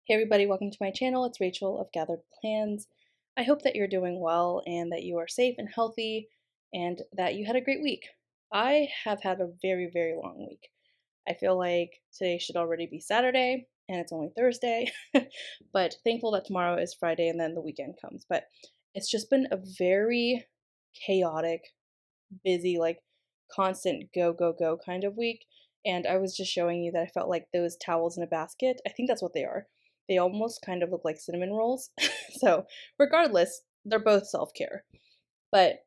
Hey everybody, welcome to my channel. It's Rachel of Gathered Plans. I hope that you're doing well and that you are safe and healthy and that you had a great week. I have had a very, very long week. I feel like today should already be Saturday and it's only Thursday, but thankful that tomorrow is Friday and then the weekend comes. But it's just been a very chaotic, busy, like constant go, go, go kind of week. And I was just showing you that I felt like those towels in a basket, I think that's what they are. They almost kind of look like cinnamon rolls. So, regardless, they're both self care. But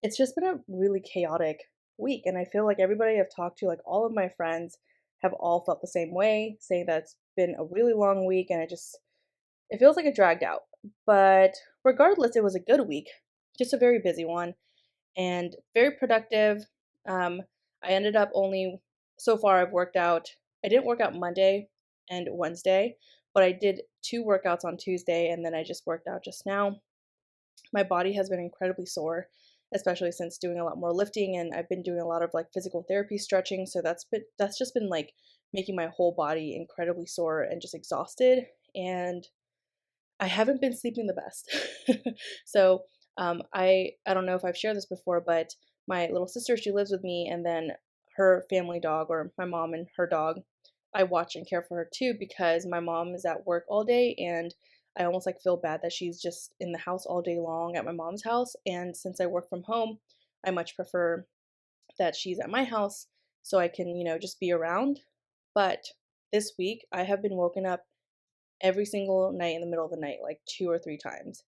it's just been a really chaotic week. And I feel like everybody I've talked to, like all of my friends, have all felt the same way, saying that it's been a really long week and it feels like it dragged out. But regardless, it was a good week, just a very busy one and very productive. Um, I ended up only, so far, I've worked out, I didn't work out Monday and Wednesday, but I did 2 workouts on Tuesday and then I just worked out just now. My body has been incredibly sore, especially since doing a lot more lifting and I've been doing a lot of like physical therapy stretching. So that's just been like making my whole body incredibly sore and just exhausted. And I haven't been sleeping the best. So I don't know if I've shared this before, but my little sister, she lives with me, and then her family dog, or my mom and her dog, I watch and care for her too because my mom is at work all day, and I almost like feel bad that she's just in the house all day long at my mom's house. And since I work from home, I much prefer that she's at my house so I can, just be around. But this week I have been woken up every single night in the middle of the night, like 2 or 3 times.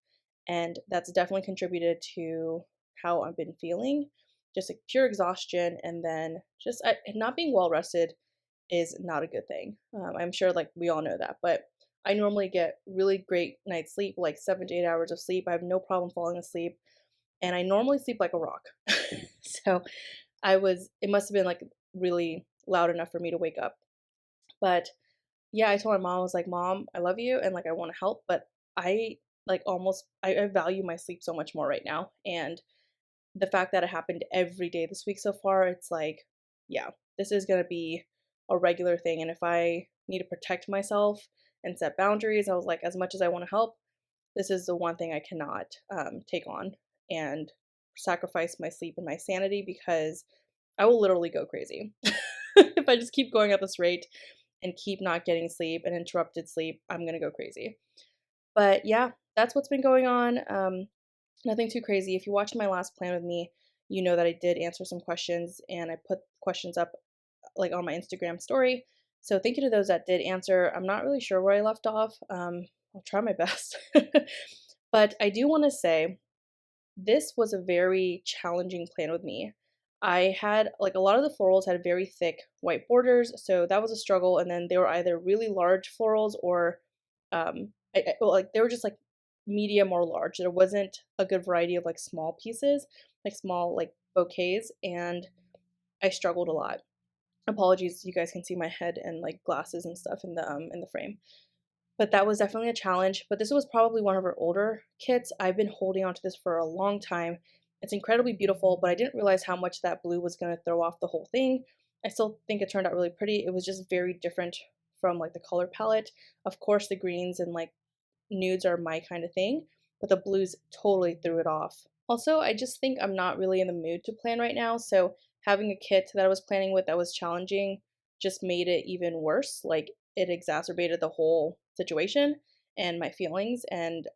And that's definitely contributed to how I've been feeling, just like pure exhaustion. And then not being well rested is not a good thing. I'm sure like we all know that, but I normally get really great night's sleep, like 7 to 8 hours of sleep. I have no problem falling asleep. And I normally sleep like a rock. So it must have been like really loud enough for me to wake up. But yeah, I told my mom, I was like, Mom, I love you and like I want to help, but I I value my sleep so much more right now. And the fact that it happened every day this week so far, it's like, yeah, this is gonna be a regular thing. And if I need to protect myself and set boundaries, I was like, as much as I want to help, this is the one thing I cannot take on and sacrifice my sleep and my sanity because I will literally go crazy if I just keep going at this rate and keep not getting sleep and interrupted sleep. I'm gonna go crazy. But yeah, that's what's been going on. Nothing too crazy. If you watched my last plan with me, you know that I did answer some questions and I put questions up like on my Instagram story. So thank you to those that did answer. I'm not really sure where I left off. I'll try my best. But I do want to say this was a very challenging plan with me. I had like a lot of the florals had very thick white borders, so that was a struggle. And then they were either really large florals or well, like they were just like medium or large. There wasn't a good variety of like small pieces, like small like bouquets, and I struggled a lot. Apologies, you guys can see my head and like glasses and stuff in the frame. But that was definitely a challenge. But this was probably one of her older kits. I've been holding on to this for a long time. It's incredibly beautiful, but I didn't realize how much that blue was going to throw off the whole thing. I still think it turned out really pretty. It was just very different from like the color palette. Of course, the greens and like nudes are my kind of thing, but the blues totally threw it off. Also, I just think I'm not really in the mood to plan right now, so having a kit that I was planning with that was challenging just made it even worse. Like it exacerbated the whole situation and my feelings, and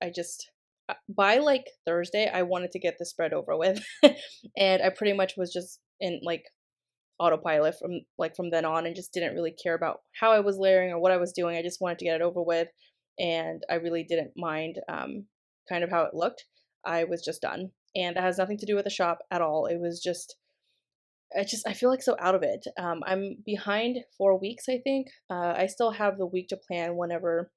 by like Thursday I wanted to get the spread over with. And I pretty much was just in like autopilot from then on and just didn't really care about how I was layering or what I was doing. I just wanted to get it over with, and I really didn't mind kind of how it looked. I was just done, and that has nothing to do with the shop at all. It was just I feel like so out of it. I'm behind 4 weeks, I think. I still have the week to plan whenever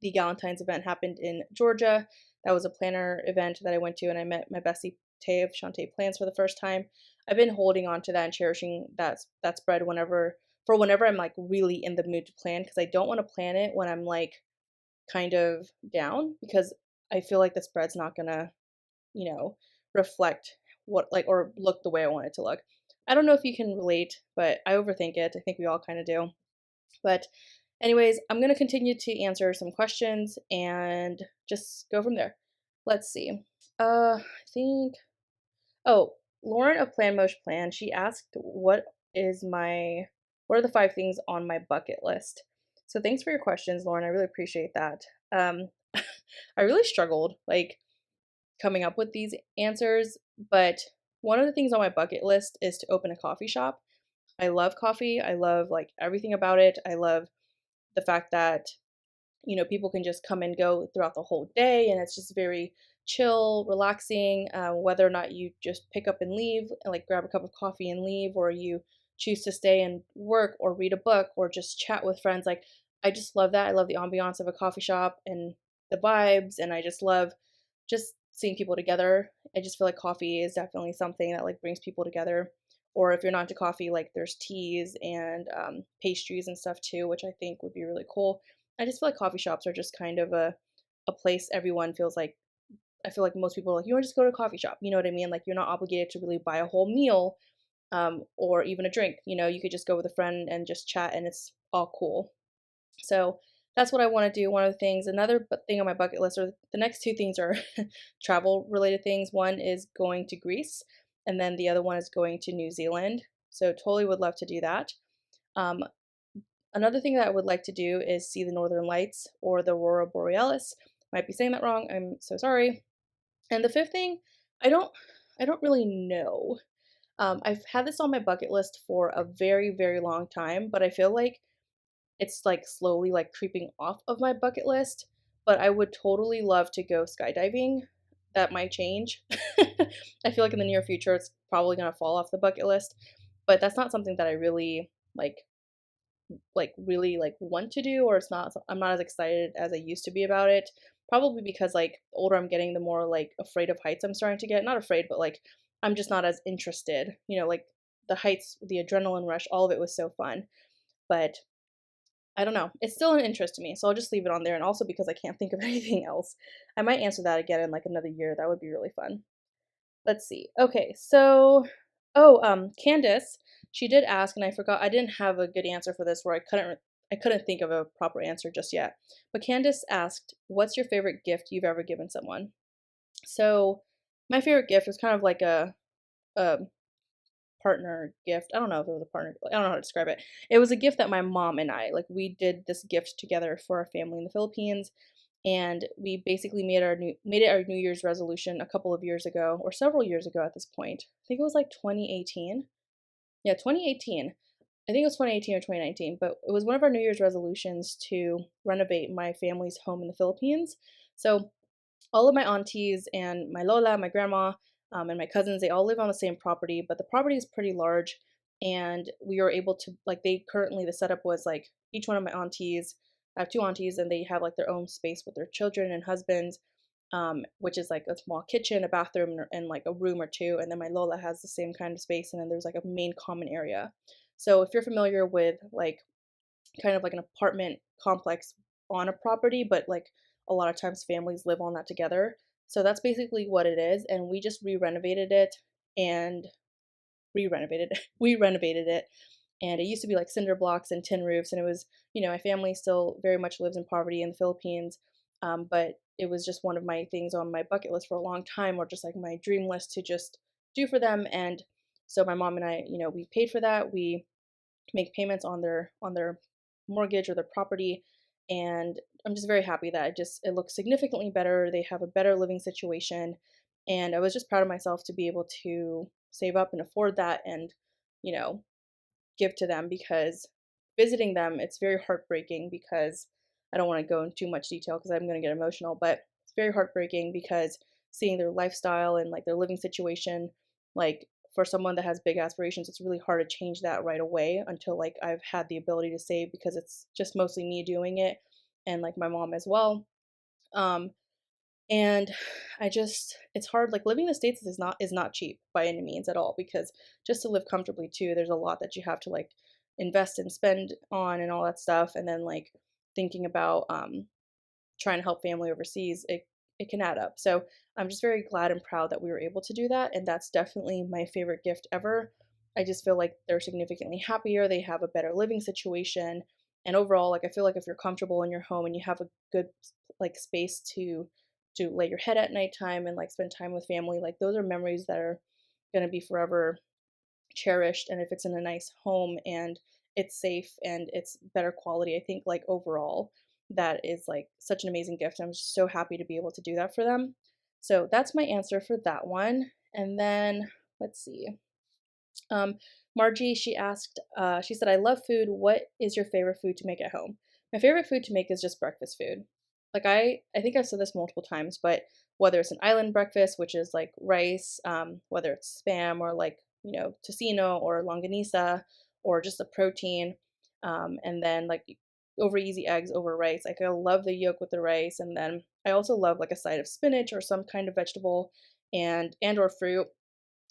the Galentine's event happened in Georgia. That was a planner event that I went to, and I met my bestie Tay of Shantae Plans for the first time. I've been holding on to that and cherishing that spread whenever I'm like really in the mood to plan, because I don't want to plan it when I'm like kind of down, because I feel like the spread's not gonna, you know, reflect what like or look the way I want it to look. I don't know if you can relate, but I overthink it. I think we all kind of do. But Anyways, I'm going to continue to answer some questions and just go from there. Let's see. I think, oh, Lauren of Plan Mosh Plan, she asked is my, what are the 5 things on my bucket list? So thanks for your questions, Lauren. I really appreciate that. Um, I really struggled like coming up with these answers, but one of the things on my bucket list is to open a coffee shop. I love coffee. I love like everything about it. I love the fact that people can just come and go throughout the whole day, and it's just very chill, relaxing. Whether or not you just pick up and leave, and like grab a cup of coffee and leave, or you choose to stay and work, or read a book, or just chat with friends. Like, I just love that. I love the ambiance of a coffee shop and the vibes, and I just love just seeing people together. I just feel like coffee is definitely something that like brings people together. Or if you're not into coffee, like there's teas and pastries and stuff too, which I think would be really cool. I just feel like coffee shops are just kind of a place everyone feels like. I feel like most people are like, you want to just go to a coffee shop. You know what I mean? Like, you're not obligated to really buy a whole meal, or even a drink. You could just go with a friend and just chat, and it's all cool. So that's what I want to do. One of the things, another thing on my bucket list, or the next 2 things are travel related things. One is going to Greece, and then the other one is going to New Zealand. So totally would love to do that. Um, Another thing that I would like to do is see the Northern Lights or the Aurora Borealis. Might be saying that wrong. I'm so sorry. And the fifth thing, I don't I don't really know. I've had this on my bucket list for a very, very long time, but I feel like it's like slowly like creeping off of my bucket list. But I would totally love to go skydiving. That might change. I feel like in the near future it's probably gonna fall off the bucket list. But that's not something that I really really like want to do, or I'm not as excited as I used to be about it. Probably because like the older I'm getting, the more like afraid of heights I'm starting to get. Not afraid, but like I'm just not as interested. Like the heights, the adrenaline rush, all of it was so fun. But I don't know. It's still an interest to me, so I'll just leave it on there. And also because I can't think of anything else. I might answer that again in like another year. That would be really fun. Let's see. Okay, so Candace, she did ask, and I forgot. I didn't have a good answer for this, where I couldn't think of a proper answer just yet. But Candace asked, "What's your favorite gift you've ever given someone?" So my favorite gift was kind of like a partner gift. I don't know if it was a partner. I don't know how to describe it. It was a gift that my mom and I like. We did this gift together for our family in the Philippines, and we basically made it our New Year's resolution a couple of years ago, or several years ago at this point. I think it was like 2018. Yeah, 2018. I think it was 2018 or 2019, but it was one of our New Year's resolutions to renovate my family's home in the Philippines. So all of my aunties and my lola, my grandma, and my cousins, they all live on the same property, but the property is pretty large. And we were able to, like, the setup was like each one of my aunties, I have 2 aunties, and they have like their own space with their children and husbands, which is like a small kitchen, a bathroom, and like a room or two. And then my lola has the same kind of space, and then there's like a main common area. So if you're familiar with like kind of like an apartment complex on a property, but like a lot of times families live on that together. So that's basically what it is. And we just re-renovated it and re-renovated we renovated it. And it used to be like cinder blocks and tin roofs, and it was, my family still very much lives in poverty in the Philippines. But it was just one of my things on my bucket list for a long time, or just like my dream list to just do for them. And so my mom and I, we paid for that. We make payments on their mortgage or their property, and I'm just very happy that it looks significantly better. They have a better living situation, and I was just proud of myself to be able to save up and afford that, and you know give to them, because visiting them, it's very heartbreaking, because I don't want to go into too much detail because I'm going to get emotional, but it's very heartbreaking because seeing their lifestyle and like their living situation, like for someone that has big aspirations, it's really hard to change that right away until like I've had the ability to save, because it's just mostly me doing it, and like my mom as well. Um, and it's hard. Like, living in the States is not cheap by any means at all, because just to live comfortably too, there's a lot that you have to like invest and spend on and all that stuff. And then like thinking about trying to help family overseas, it can add up. So I'm just very glad and proud that we were able to do that, and that's definitely my favorite gift ever. I just feel like they're significantly happier, they have a better living situation, And overall, like I feel like if you're comfortable in your home and you have a good like space to lay your head at nighttime and like spend time with family, like those are memories that are going to be forever cherished. And if it's in a nice home and it's safe and it's better quality, I think like overall that is like such an amazing gift. I'm just so happy to be able to do that for them. So that's my answer for that one. And then let's see. um, Margie, she asked, she said, I love food. What is your favorite food to make at home? My favorite food to make is just breakfast food. Like I think I've said this multiple times, but whether it's an island breakfast, which is like rice, whether it's spam or like, tocino or longanisa or just a protein, and then like over easy eggs over rice. Like I love the yolk with the rice, and then I also love like a side of spinach or some kind of vegetable and or fruit.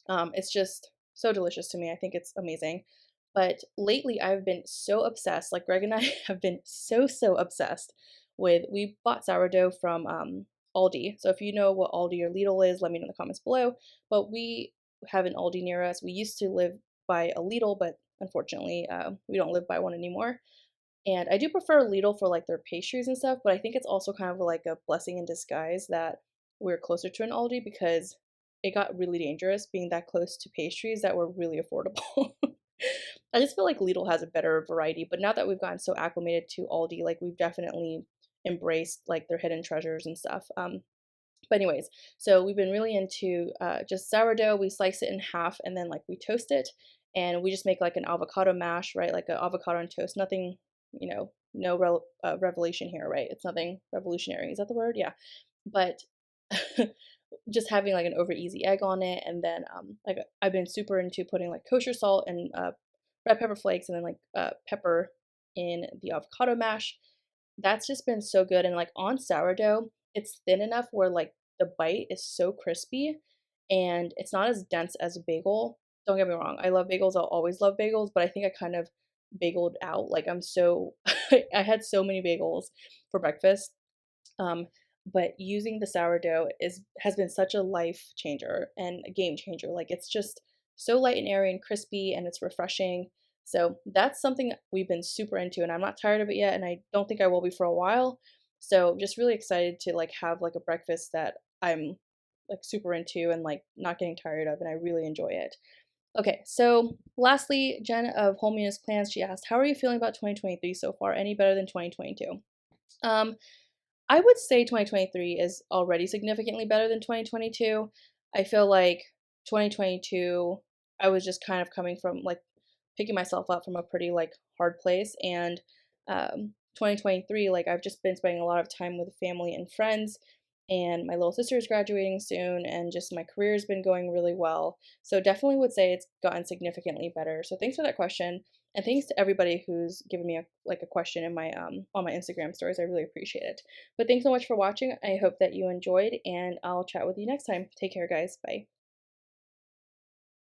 It's just so delicious to me. I think it's amazing. But lately, I've been so obsessed. Like Greg and I have been so obsessed with. We bought sourdough from Aldi. So if you know what Aldi or Lidl is, let me know in the comments below. But we have an Aldi near us. We used to live by a Lidl, but unfortunately, we don't live by one anymore. And I do prefer Lidl for like their pastries and stuff, but I think it's also kind of like a blessing in disguise that we're closer to an Aldi because it got really dangerous being that close to pastries that were really affordable. I just feel like Lidl has a better variety, but now that we've gotten so acclimated to Aldi, like we've definitely embraced like their hidden treasures and stuff. But anyways, so we've been really into just sourdough. We slice it in half and then like we toast it, and we just make like an avocado mash, right? Like an avocado on toast. Nothing, no revelation here, right? It's nothing revolutionary. Is that the word? Yeah. But just having like an over easy egg on it, and then like I've been super into putting like kosher salt and red pepper flakes, and then like pepper in the avocado mash. That's just been so good, and, like, on sourdough, it's thin enough where, like, the bite is so crispy, and it's not as dense as a bagel. Don't get me wrong, I love bagels, I'll always love bagels, but I think I kind of bageled out, like, I'm so I had so many bagels for breakfast, um, but using the sourdough has been such a life changer and a game changer. Like it's just so light and airy and crispy, and it's refreshing. So that's something we've been super into, and I'm not tired of it yet, and I don't think I will be for a while. So just really excited to like have like a breakfast that I'm like super into and like not getting tired of, and I really enjoy it. Okay, so lastly, Jen of Homeliness Plans, she asked, how are you feeling about 2023 so far? Any better than 2022? Um, I would say 2023 is already significantly better than 2022. I feel like 2022, I was just kind of coming from like picking myself up from a pretty like hard place. And 2023, like I've just been spending a lot of time with family and friends. And my little sister is graduating soon, and just my career has been going really well. So definitely would say it's gotten significantly better. So thanks for that question. And thanks to everybody who's given me a question in my on my Instagram stories. I really appreciate it. But thanks so much for watching. I hope that you enjoyed, and I'll chat with you next time. Take care, guys. Bye.